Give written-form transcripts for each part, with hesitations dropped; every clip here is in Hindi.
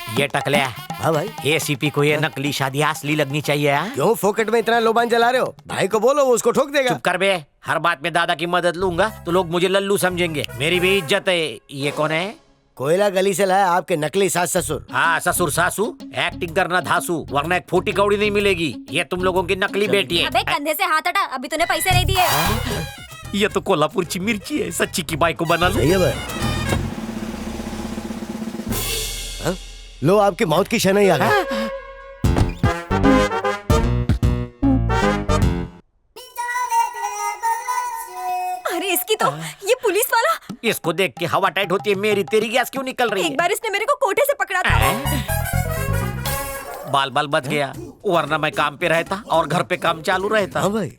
ये टकले, हाँ भाई, एसीपी को ये नकली शादी असली लगनी चाहिए। हाँ? क्यों फोकट में इतना लोबान चला रहे हो? भाई को बोलो, वो उसको ठोक देगा। चुप कर बे, हर बात में दादा की मदद लूंगा तो लोग मुझे लल्लू समझेंगे। मेरी भी इज्जत है। ये कौन है? कोयला गली से लाया आपके नकली सास ससुर। हाँ, ससुर सासू, एक्टिंग करना धासू, वरना एक फूटी कौड़ी नहीं मिलेगी। ये तुम लोगों की नकली बेटी है। अबे कंधे से हाथ हटा, अभी तूने पैसे नहीं दिए। ये तो कोल्हापुर की मिर्ची है, सच्ची की बाई को बना लो। सही है भाई। हाँ? लो आपकी मौत की शनाई आ गई। अरे इसकी तो, ये पुलिस वाला। इसको देख के हवा टाइट होती है मेरी, तेरी गैस क्यों निकल रही है? एक बार इसने मेरे को कोठे से पकड़ा था। बाल बाल बच गया, वरना मैं काम पे रहता और घर पे काम चालू रहता। हाँ भाई।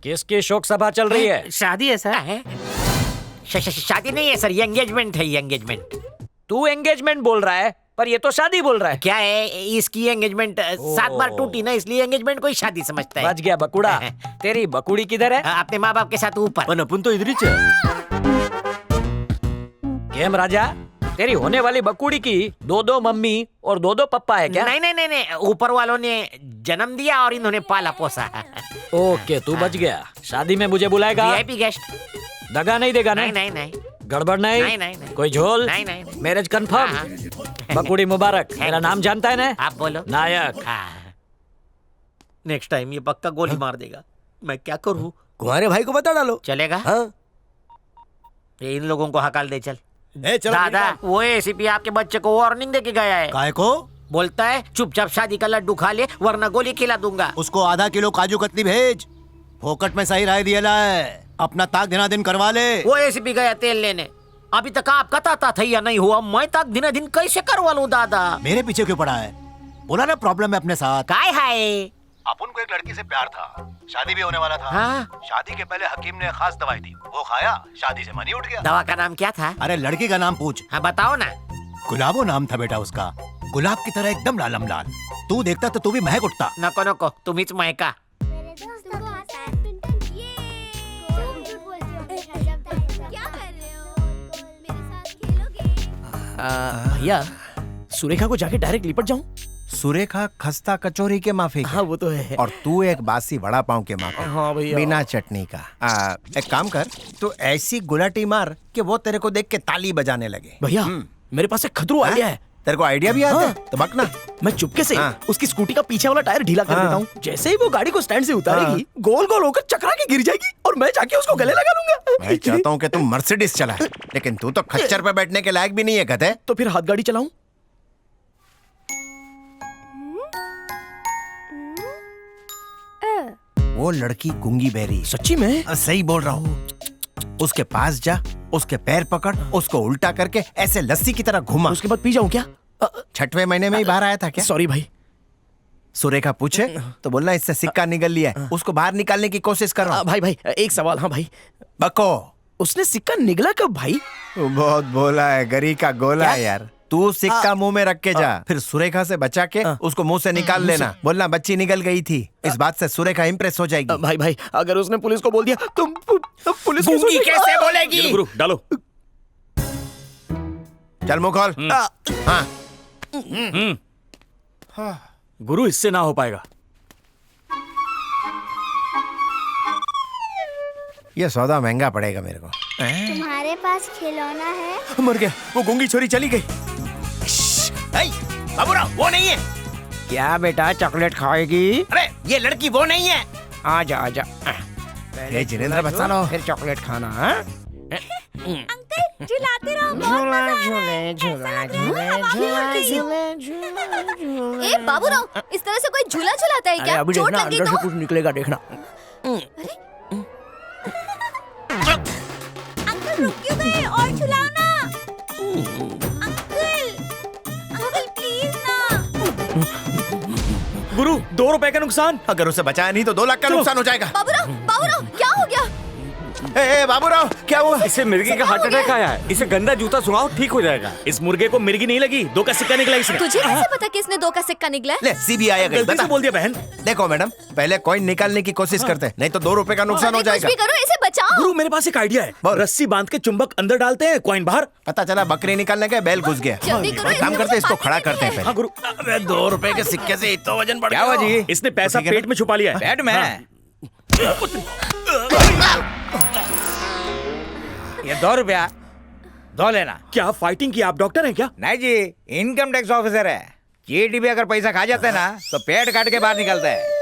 किसकी शोक सभा चल रही है? शादी है सर। शादी नहीं है सर, ये एंगेजमेंट है, ये एंगेजमेंट। तू एंगेजमेंट बोल रहा है, पर ये तो शादी बोल रहा है। क्या है, इसकी एंगेजमेंट 7 बार टूटी ना, इसलिए एंगेजमेंट को ही शादी समझता है। बच गया बकुड़ा। तेरी बकुड़ी किधर है? अपने माँ बाप के साथ ऊपर। अपन तो इधर ही चल। केम राजा, तेरी होने वाली बकुड़ी की 2-2 मम्मी और 2-2 पप्पा है क्या? नहीं नहीं नहीं नहीं, ऊपर वालों ने जन्म दिया और इन्होंने पाला पोसा। ओके, तू बच गया। शादी में मुझे बुलाएगा? VIP guest. दगा नहीं देगा ना? नहीं नहीं नहीं गड़बड़ नहीं? नहीं, नहीं, नहीं। कोई झोल? नहीं, नहीं, नहीं। Marriage confirm? बकुड़ी मुबारक। मेरा नाम जानता है ना? आप बोलो। नायक। नेक्स्ट टाइम ये पक्का गोली मार देगा। मैं क्या करूँ? तुम्हारे भाई को बता डालो। चलेगा? हाँ? ये इन लोगों को हकाल दे चल। चलो दादा, वो एसीपी आपके बच्चे को वार्निंग देके गया है। काय को? बोलता है चुपचाप शादी का लड्डू खा ले, वरना गोली खिला दूंगा। उसको आधा किलो काजू कतली भेज। फोकट में सही राय दिया है, अपना ताक दिना दिन करवा ले। वो एसीपी गया तेल लेने, अभी तक आपका ताता था या नहीं हुआ? मैं तक दिन दिन कैसे करवा लूं दादा? मेरे पीछे क्यों पड़ा है? बोला ना प्रॉब्लम है अपने साथ। काय है? अपन को एक लड़की से प्यार था, शादी भी होने वाला था। हाँ? शादी के पहले हकीम ने खास दवाई दी, वो खाया, शादी से मन ही उठ गया। दवा का नाम क्या था? अरे लड़की का नाम पूछ। हाँ बताओ ना। गुलाबो नाम था बेटा उसका, गुलाब की तरह एकदम लालम लाल। तू देखता तो तू भी महक उठता। नको नको, तुम्हीच महका। भैया, सुरेखा को जाके डायरेक्ट लिपट जाऊं? सुरेखा खस्ता कचौरी के माफी हाँ वो तो है। और तू एक बासी वड़ा पाव के माफी। हाँ भैया। बिना चटनी का। एक काम कर, तू ऐसी गुलाटी मार कि वो तेरे को देख के ताली बजाने लगे। भैया, मेरे पास एक खतरू आइडिया है। तेरे को आइडिया भी आता है? हाँ। तो बकना। मैं चुपके से हाँ। उसकी स्कूटी का पीछे वाला टायर ढीला कर हाँ। देता हूँ। जैसे ही वो गाड़ी को स्टैंड से उतारेगी, गोल गोल होकर चकरा के गिर जाएगी और मैं जाके उसको गले लगा लूंगा। मैं चाहता हूँ कि तू मर्सिडीज चला, लेकिन तू तो खच्चर पे बैठने के लायक भी नहीं है कहते। तो फिर हाथ गाड़ी चलाऊं? वो लड़की गूंगी बहरी। सच्ची में? सही बोल रहा हूँ। उसके पास जा, उसके पैर पकड़, उसको उल्टा करके ऐसे लस्सी की तरह घुमा। उसके बाद पी जाऊं क्या? 6वें महीने में ही बाहर आया था क्या? सॉरी भाई। सुरेखा पूछे तो बोलना इससे सिक्का निकल लिया है, उसको बाहर निकालने की कोशिश कर रहा हूं। भाई भाई एक सवाल। हाँ भाई, बको। उसने सिक्का निगला कब भाई? बहुत बोला है, गरी का गोला है यार। तू सिक्का मुंह में रख के जा, फिर सुरेखा से बचा के उसको मुंह से निकाल लेना। बोलना बच्ची निकल गई थी। इस बात से सुरेखा इम्प्रेस हो जाएगी। भाई भाई, अगर उसने पुलिस को बोल दिया तो पुलिस को गूंगी कैसे बोलेगी? गुरु डालो। चल मुंह खोल। हाँ। गुरु, इससे ना हो पाएगा। ये सौदा महंगा पड़ेगा मेरे को। तुम्हारे पास खिलौना है? मर गया, वो गूंगी छोरी चली गई। बाबूराव, वो नहीं है। क्या बेटा, चॉकलेट खाएगी? अरे ये लड़की वो नहीं है। आजा आजा। जिनेंद्र बचा लो। फिर चॉकलेट खाना। हाँ? अंकल झुलाते रहो, बहुत मजा आ रहा है। झूले। ए बाबूराव, इस तरह से कोई झूला झुलाता है क्या? अभी चोट देखना, लग गई अंदर से तो? कुछ निकलेगा, देखना। अंकल रुक क्यों गए? और झुलाओ ना। अंकल, अंकल प्लीज ना। गुरु, 2 रुपए का नुकसान। अगर उसे बचाया नहीं तो 2 लाख का नुकसान हो जाएगा। बाबूराव, बाबूराव क्या हो गया? ए बाबूराव, क्या हुआ? इसे मिर्गी का हार्ट अटैक आया है। इसे गंदा जूता सुनाओ, ठीक हो जाएगा। इस मुर्गे को मिर्गी नहीं लगी, 2 का सिक्का निकला इसमें। तुझे कैसे पता कि इसने 2 का सिक्का निकला है? ले सीबीआई आ गई। गलती से बता। बोल दिया बहन। देखो मैडम, पहले कॉइन निकालने की कोशिश करते, नहीं तो 2 रुपए का नुकसान हो अरे कुछ जाएगा। भी करो, इसे बचाओ गुरु मेरे पास एक आइडिया है। रस्सी बांध के चुंबक अंदर डालते हैं, कॉइन बाहर। पता चला बकरी निकालने के बैल घुस गया। जल्दी करो, एक काम करते हैं, इसको खड़ा करते हैं हाँ गुरु। पहले। 2 रुपए के सिक्के से इतना वजन बढ़ क्या हुआ जी? इसने पैसा ठीक है ना? पेट में छुपा लिया है। पेट में ये 2 रुपया 2 लेना। क्या फाइटिंग की? आप डॉक्टर हैं क्या? नहीं जी, इनकम टैक्स ऑफिसर है। चीटी भी अगर पैसा खा जाते हैं ना तो पेट काट के बाहर निकलता है।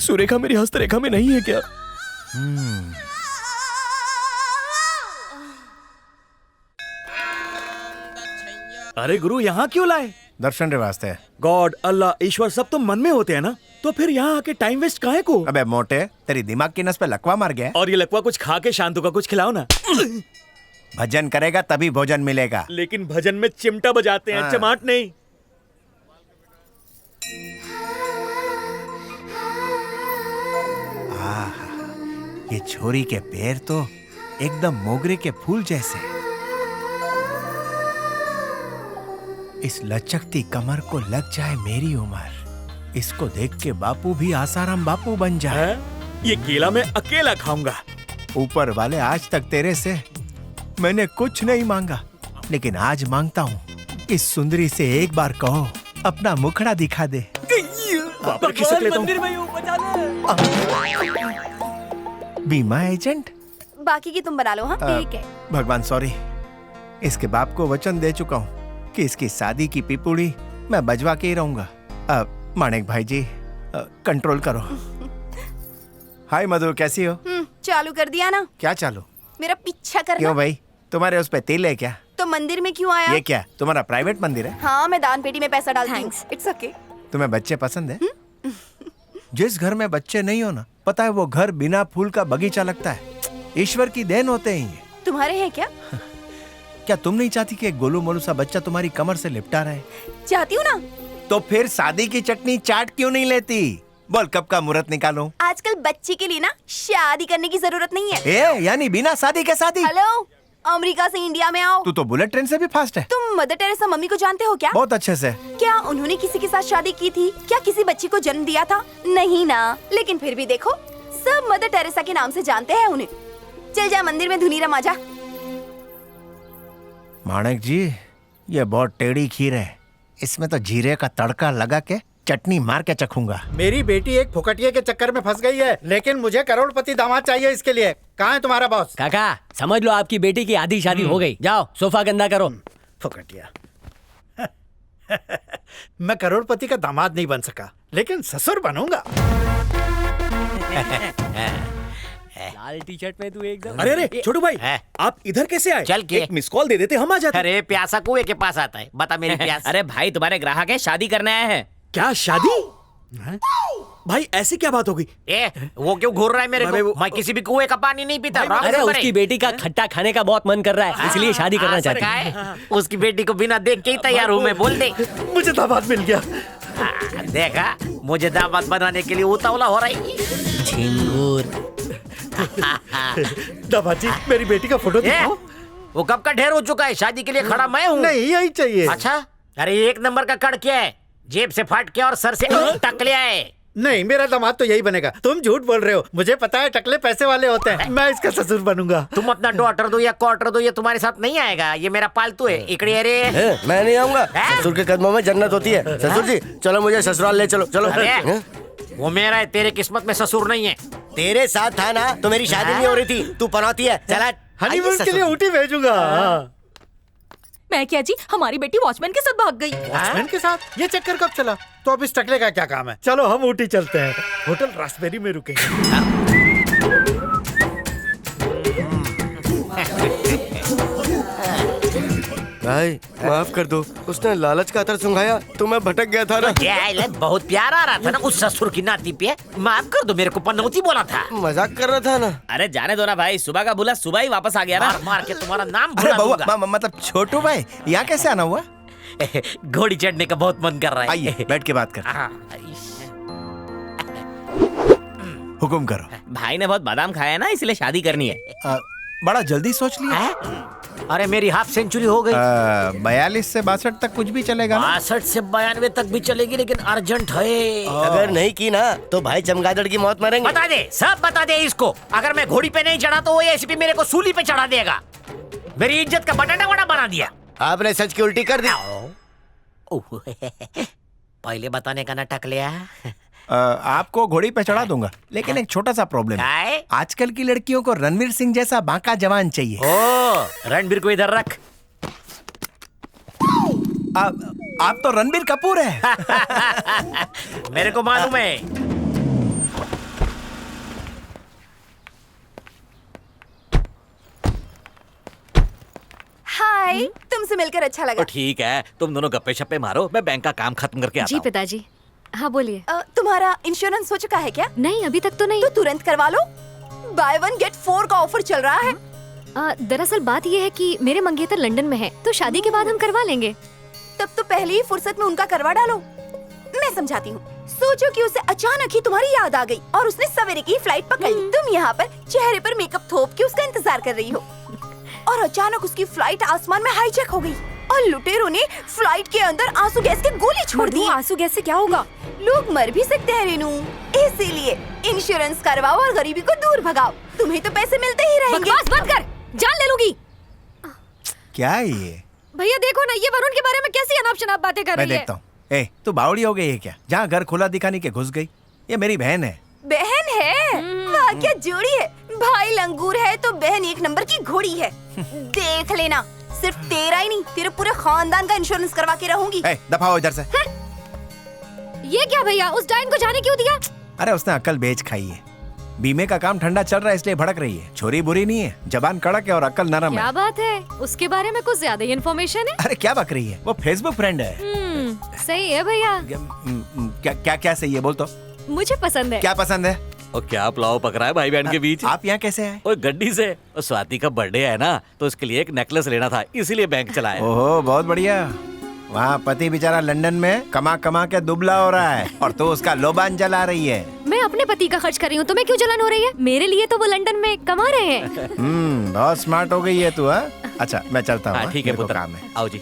सुरेखा मेरी हस्तरेखा में नहीं है क्या? अरे गुरु यहाँ क्यों लाए? दर्शन रे वास्ते। गॉड, अल्लाह, ईश्वर सब तो मन में होते हैं ना, तो फिर यहाँ आके टाइम वेस्ट काहे को? अबे मोटे, तेरी दिमाग की नस पे लकवा मार गया है? और ये लकवा कुछ खा के शांतु का कुछ खिलाओ ना। भजन करेगा तभी भोजन मिलेगा। लेकिन भजन में चिमटा बजाते हैं, हाँ। चमाट नहीं। ये छोरी के पैर तो एकदम मोगरे के फूल जैसे। इस लचकती कमर को लग जाए मेरी उम्र, इसको देख के बापू भी आसाराम बापू बन जाए। है? ये केला मैं अकेला खाऊंगा। ऊपर वाले, आज तक तेरे से मैंने कुछ नहीं मांगा, लेकिन आज मांगता हूँ, इस सुंदरी से एक बार कहो अपना मुखड़ा दिखा दे। बाप रे, खिसक लेता हूँ। बीमा एजेंट? बाकी की तुम बना लो। हाँ ठीक है। भगवान सॉरी, इसके बाप को वचन दे चुका हूँ कि इसकी शादी की पिपुड़ी मैं बजवा के ही रहूंगा। माणिक भाई जी, कंट्रोल करो। हाय मधुर, कैसी हो? चालू कर दिया ना? क्या चालू? मेरा पीछा करना। क्यों भाई, तुम्हारे उस पे तिल है क्या? तो मंदिर में क्यों आया? ये क्या तुम्हारा प्राइवेट मंदिर है? हाँ, मैं दान पेटी में पैसा डालती हूँ। It's okay. तुम्हें बच्चे पसंद है? जिस घर में बच्चे नहीं हो ना, पता है वो घर बिना फूल का बगीचा लगता है। ईश्वर की देन होते हैं ये। तुम्हारे हैं क्या? क्या तुम नहीं चाहती कि एक गोलू मोलू सा बच्चा तुम्हारी कमर से लिपटा रहे? चाहती हूँ ना। तो फिर शादी की चटनी चाट क्यों नहीं लेती? बोल कब का मुहूर्त निकालूं? आजकल बच्चे के लिए ना शादी करने की जरूरत नहीं है। यानी बिना शादी के शादी? हेलो, अमेरिका से इंडिया में आओ। तू तो बुलेट ट्रेन से भी फास्ट है। तुम मदर टेरेसा मम्मी को जानते हो क्या? बहुत अच्छे से। क्या उन्होंने किसी के साथ शादी की थी? क्या किसी बच्चे को जन्म दिया था? नहीं ना। लेकिन फिर भी देखो, सब मदर टेरेसा के नाम से जानते हैं उन्हें। चल जा मंदिर में धुनी रमा जा। माणिक जी, ये बहुत टेढ़ी खीर है, इसमें तो जीरे का तड़का लगा के चटनी मार के चखूंगा। मेरी बेटी एक फुकटिये के चक्कर में फंस गई है, लेकिन मुझे करोड़पति दामाद चाहिए इसके लिए। कहाँ है तुम्हारा बॉस? काका समझ लो आपकी बेटी की आधी शादी हो गई। जाओ सोफा गंदा करो। फुकटिया। मैं करोड़पति का दामाद नहीं बन सका, लेकिन ससुर बनूंगा। लाल टी शर्ट में तू एकदम। अरे अरे छोटू भाई, है? आप इधर कैसे आए? चल के। एक मिस कॉल दे देते, हम आ जाते। अरे प्यासा कुएं के पास आता है, बता मेरी प्यास। अरे भाई तुम्हारे ग्राहक है, शादी करने आए हैं। क्या शादी? भाई ऐसी क्या बात हो गई? वो क्यों घूर रहा है मेरे अरे को? मैं किसी भी कुएं का पानी नहीं पीता। अरे उसकी बेटी का खट्टा खाने का बहुत मन कर रहा है, इसलिए शादी करना चाहती है। उसकी बेटी को बिना देख के ही तैयार हूँ मैं, बोल दे। मुझे दामाद मिल गया। देखा, मुझे दामाद बनाने के लिए उतावला हो रही है। झिंगुर। दामाद जी, मेरी बेटी का फोटो दिखाओ। वो कब का ढेर हो चुका है, शादी के लिए खड़ा मैं हूँ। नहीं, यही चाहिए। अच्छा, अरे 1 नंबर का कड़ क्या है? जेब से फाट के और सर से टकले आए। नहीं, मेरा दामाद तो यही बनेगा। तुम झूठ बोल रहे हो, मुझे पता है टकले पैसे वाले होते हैं। मैं इसका ससुर बनूंगा। तुम अपना डॉटर दो या क्वार्टर दो, ये तुम्हारे साथ नहीं आएगा। ये मेरा पालतू है। इकड़ी रे। मैं नहीं आऊंगा। ससुर के कदमों में जन्नत होती है। ससुर जी चलो, मुझे ससुराल ले चलो। चलो। अरे, वो मेरा है, तेरे किस्मत में ससुर नहीं है। तेरे साथ था ना तो मेरी शादी नहीं हो रही थी। तू पनौती है। चला हनीमून के लिए ऊटी भेजूंगा। मैं क्या जी, हमारी बेटी वॉचमैन के साथ भाग गई। वॉचमैन के साथ? ये चक्कर कब चला? तो अब इस टकले का क्या काम है? चलो हम ऊटी चलते हैं, होटल रास्पबेरी में रुकेंगे। भाई माफ कर दो, उसने लालच का अतर सुंघाया तो मैं भटक गया था ना। ये बहुत प्यार आ रहा था ना उस ससुर की नाती पे। माफ कर दो, मेरे को पनौती बोला था। मजाक कर रहा था ना। अरे जाने दो ना भाई, सुबह का बुला सुबह ही वापस आ गया ना। मार मार के तुम्हारा नाम अरे भुला दूंगा। बउआ, मतलब छोटू भाई, यहाँ कैसे आना हुआ? घोड़ी चढ़ने का बहुत मन कर रहा है। आइए बैठ के बात कर। हाँ, हुकुम करो। भाई ने बहुत बादाम खाया है ना, इसलिए शादी करनी है। बड़ा जल्दी सोच लिया। अरे मेरी हाफ सेंचुरी हो गई। 42 से 62 तक कुछ भी चलेगा ना? 62 से 92 तक भी चलेगी, लेकिन अर्जेंट है। अगर नहीं की ना तो भाई चमगादड़ की मौत मरेंगे। बता दे, सब बता दे इसको। अगर मैं घोड़ी पे नहीं चढ़ा तो वो एसीपी मेरे को सूली पे चढ़ा देगा। मेरी इज्जत का बटाटा वड़ा बना दिया। आपने सच की उल्टी कर दी। पहले बताने का नाटक लिया। आपको घोड़ी पे चढ़ा दूंगा, लेकिन एक छोटा सा प्रॉब्लम है। आजकल की लड़कियों को रणवीर सिंह जैसा बांका जवान चाहिए। ओ, रणबीर को इधर रख। आप तो रणबीर कपूर है। मेरे को मालूम है। हाय, तुमसे मिलकर अच्छा लगा। तो ठीक है, तुम दोनों गप्पे शप्पे मारो, मैं बैंक का काम खत्म करके आता जी हूँ। पिताजी। हाँ बोलिए। तुम्हारा इंश्योरेंस हो चुका है क्या? नहीं, अभी तक तो नहीं। तो तुरंत करवा लो, बाय 1 गेट 4 का ऑफर चल रहा है। दरअसल बात यह है कि मेरे मंगेतर लंदन में है, तो शादी के बाद हम करवा लेंगे। तब तो पहली ही फुर्सत में उनका करवा डालो। मैं समझाती हूँ। सोचो कि उसे अचानक ही तुम्हारी याद आ गई और उसने सवेरे की फ्लाइट पकड़ ली। तुम यहाँ पर चेहरे पर मेकअप थोप के उसका इंतजार कर रही हो, और अचानक उसकी फ्लाइट आसमान में हाईजैक हो गई और लुटेरों ने फ्लाइट के अंदर आंसू गैस की गोली छोड़ दी। आंसू गैस से क्या होगा? लोग मर भी सकते हैं रेनू, इसीलिए इंश्योरेंस करवाओ और गरीबी को दूर भगाओ। तुम्हें तो पैसे मिलते ही रहेंगे। बकवास बंद कर, जान ले लूंगी। क्या ये? भैया देखो ना, ये वरुण के बारे में कैसी अनाप शनाप बातें कर मैं रही है। देखता हूँ। ए, तू बावड़ी हो गई है क्या? जहाँ घर खुला दिखाने के घुस गई। ये मेरी बहन है। बहन है? वाह क्या जोड़ी है। भाई लंगूर है तो बहन एक नंबर की घोड़ी है। देख लेना, सिर्फ तेरा ही नहीं, तेरे पूरे खानदान का इंश्योरेंस करवा के रहूंगी। दफा हो इधर से। ये क्या भैया, उस डायन को जाने क्यों दिया? अरे उसने अक्ल बेच खाई है। बीमे का काम ठंडा चल रहा है इसलिए भड़क रही है। छोरी बुरी नहीं है, जबान कड़क है और अक्ल नरम क्या है। बात है, उसके बारे में कुछ ज्यादा ही इन्फॉर्मेशन है। अरे क्या बक रही है, वो फेसबुक फ्रेंड है। सही है भैया। क्या क्या क्या सही है बोल तो। मुझे पसंद है। क्या पसंद है? और क्या पुलाव पक रहा है भाई बहन के बीच? आप यहाँ कैसे आए? ओए गड्डी से। और स्वाति का बर्थडे है ना, तो उसके लिए एक नेकलेस लेना था, इसीलिए बैंक चला है। ओहो बहुत बढ़िया। वहाँ पति बेचारा लंदन में कमा कमा के दुबला हो रहा है और तो उसका लोबान जला रही है। मैं अपने पति का खर्च कर रही हूँ, तुम्हें क्यों जलन हो रही है? मेरे लिए तो वो लंदन में कमा रहे हैं। बहुत स्मार्ट हो गई है तू। अच्छा मैं चलता हूँ। ठीक है मेरे को पुत्र, काम है। आओ जी।